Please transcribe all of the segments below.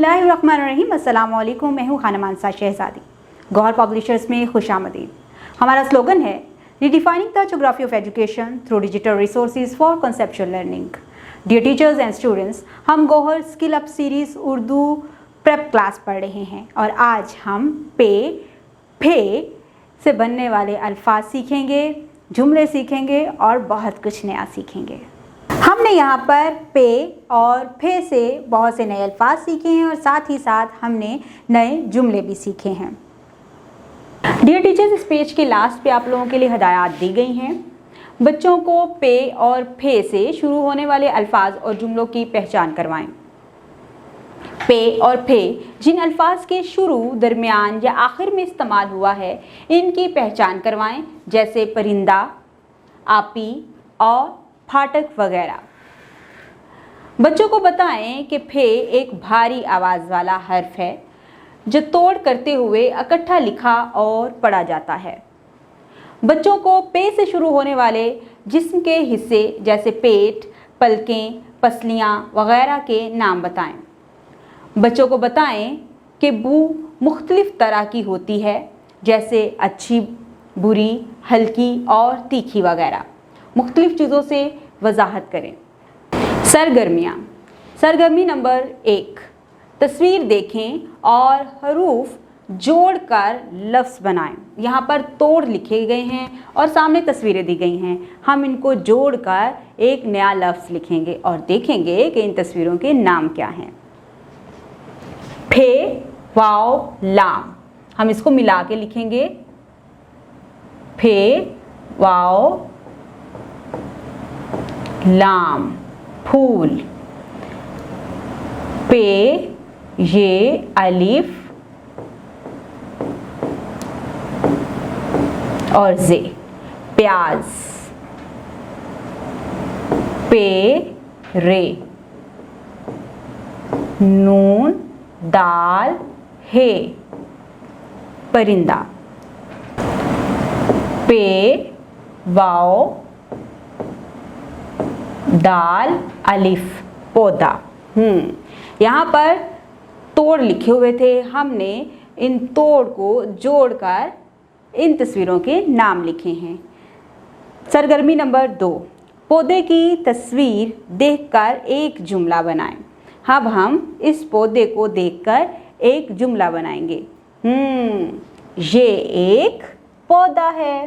बिस्मिल्लाहिर्रहमानिर्रहीम। अस्सलाम वालेकुम। मैं हूँ खाना मानसा शहजादी। गौहर पब्लिशर्स में खुशामदीद। हमारा स्लोगन है redefining the geography of education through digital resources for conceptual learning. Dear teachers and students, हम Gauhar skill up series Urdu prep class पढ़ रहे हैं और आज हम पे फे से बनने वाले अल्फाज सीखेंगे, जुमले सीखेंगे और बहुत कुछ नया सीखेंगे। हमने यहाँ पर पे और फे से बहुत से नए अल्फाज सीखे हैं और साथ ही साथ हमने नए जुमले भी सीखे हैं। डियर टीचर्स, इस पेज के लास्ट पे आप लोगों के लिए हिदायत दी गई हैं। बच्चों को पे और फे से शुरू होने वाले अल्फाज और जुमलों की पहचान करवाएं। पे और फे जिन अल्फाज के शुरू, दरमियान या आखिर में इस्तेमाल हुआ है, इनकी पहचान करवाएं, जैसे परिंदा, आपी और फाटक वगैरह। बच्चों को बताएं कि फे एक भारी आवाज़ वाला हर्फ है जो तोड़ करते हुए इकट्ठा लिखा और पढ़ा जाता है। बच्चों को पे से शुरू होने वाले जिस्म के हिस्से जैसे पेट, पलकें, पसलियाँ वगैरह के नाम बताएं। बच्चों को बताएं कि बू मुख्तलिफ तरह की होती है, जैसे अच्छी, बुरी, हल्की और तीखी वगैरह। मुख्तलिफ चीज़ों से वजाहत करें। सरगर्मियाँ। सरगर्मी नंबर 1, तस्वीर देखें और हरूफ जोड़कर लफ्ज़ बनाएं। यहाँ पर तोड़ लिखे गए हैं और सामने तस्वीरें दी गई हैं। हम इनको जोड़कर एक नया लफ्ज़ लिखेंगे और देखेंगे कि इन तस्वीरों के नाम क्या हैं। फे, वाव, लाम, हम इसको मिला के लिखेंगे। फे, वाव, लाम, फूल। पे, ये, अलिफ और जे, प्याज। पे, रे, नून, दाल, हे, परिंदा। पे, वाव, दाल, अलिफ, पौधा। यहाँ पर तोड़ लिखे हुए थे, हमने इन तोड़ को जोड़कर इन तस्वीरों के नाम लिखे हैं। सरगर्मी नंबर 2, पौधे की तस्वीर देखकर एक जुमला बनाएं। अब हम इस पौधे को देखकर एक जुमला बनाएंगे। ये एक पौधा है।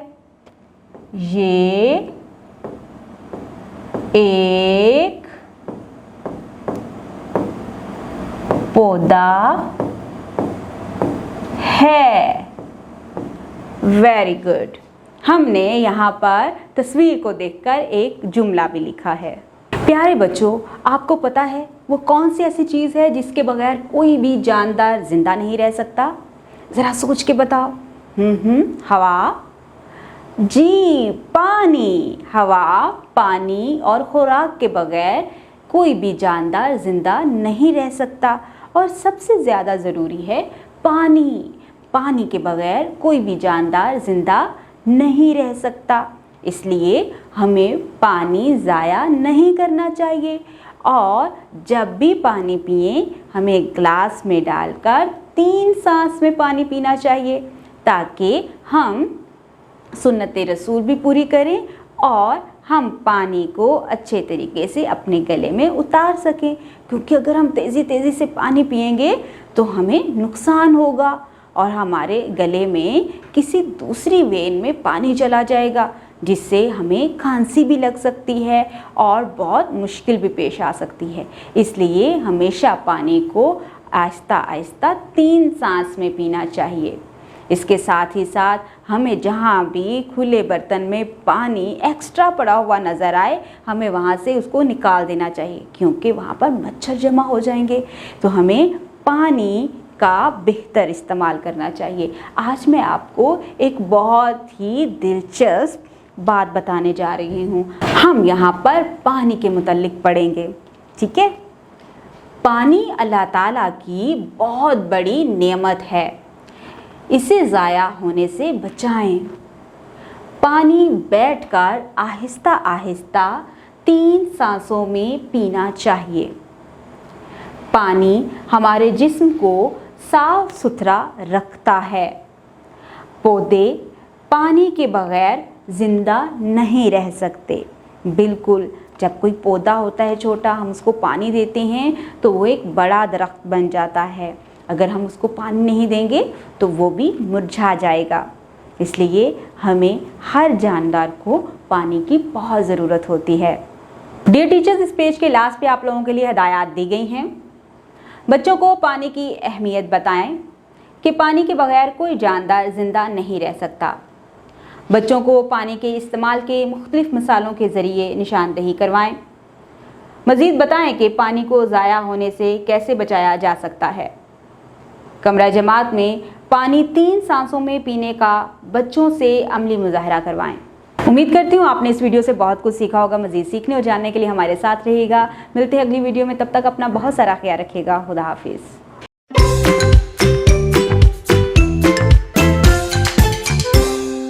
ये एक पौधा है। Very good. हमने यहाँ पर तस्वीर को देखकर एक जुमला भी लिखा है। प्यारे बच्चों, आपको पता है वो कौन सी ऐसी चीज़ है जिसके बगैर कोई भी जानदार जिंदा नहीं रह सकता? ज़रा सोच के बताओ। हवा। जी, पानी। हवा, पानी और खुराक के बगैर कोई भी जानदार जिंदा नहीं रह सकता और सबसे ज़्यादा ज़रूरी है पानी। पानी के बगैर कोई भी जानदार जिंदा नहीं रह सकता, इसलिए हमें पानी ज़ाया नहीं करना चाहिए और जब भी पानी पिएं हमें ग्लास में डालकर 3 सांस में पानी पीना चाहिए, ताकि हम सुन्नते रसूल भी पूरी करें और हम पानी को अच्छे तरीके से अपने गले में उतार सकें। क्योंकि अगर हम तेज़ी से पानी पिएंगे तो हमें नुकसान होगा और हमारे गले में किसी दूसरी वेन में पानी चला जाएगा, जिससे हमें खांसी भी लग सकती है और बहुत मुश्किल भी पेश आ सकती है। इसलिए हमेशा पानी को आहिस्ता आहिस्ता 3 सांस में पीना चाहिए। इसके साथ ही साथ हमें जहाँ भी खुले बर्तन में पानी एक्स्ट्रा पड़ा हुआ नज़र आए, हमें वहाँ से उसको निकाल देना चाहिए, क्योंकि वहाँ पर मच्छर जमा हो जाएंगे। तो हमें पानी का बेहतर इस्तेमाल करना चाहिए। आज मैं आपको एक बहुत ही दिलचस्प बात बताने जा रही हूँ। हम यहाँ पर पानी के मुताल्लिक पढ़ेंगे, ठीक है? पानी अल्लाह ताला की बहुत बड़ी नेमत है, इसे ज़ाया होने से बचाएं। पानी बैठकर आहिस्ता आहिस्ता 3 सांसों में पीना चाहिए। पानी हमारे जिस्म को साफ सुथरा रखता है। पौधे पानी के बगैर जिंदा नहीं रह सकते। बिल्कुल, जब कोई पौधा होता है छोटा, हम उसको पानी देते हैं तो वो एक बड़ा दरख्त बन जाता है। अगर हम उसको पानी नहीं देंगे तो वो भी मुरझा जाएगा। इसलिए हमें हर जानदार को पानी की बहुत ज़रूरत होती है। डियर टीचर्स, इस पेज के लास्ट पे आप लोगों के लिए हिदायत दी गई हैं। बच्चों को पानी की अहमियत बताएं कि पानी के बगैर कोई जानदार जिंदा नहीं रह सकता। बच्चों को पानी के इस्तेमाल के मुख्तलिफ मिसालों के ज़रिए निशानदही करवाएं। मज़ीद बताएं कि पानी को ज़ाया होने से कैसे बचाया जा सकता है। कमरा जमात में पानी 3 सांसों में पीने का बच्चों से अमली मुजाहरा करवाएं। उम्मीद करती हूँ आपने इस वीडियो से बहुत कुछ सीखा होगा। मज़ीद सीखने और जानने के लिए हमारे साथ रहिएगा। मिलते हैं अगली वीडियो में, तब तक अपना बहुत सारा ख्याल रखिएगा। खुदा हाफिज़।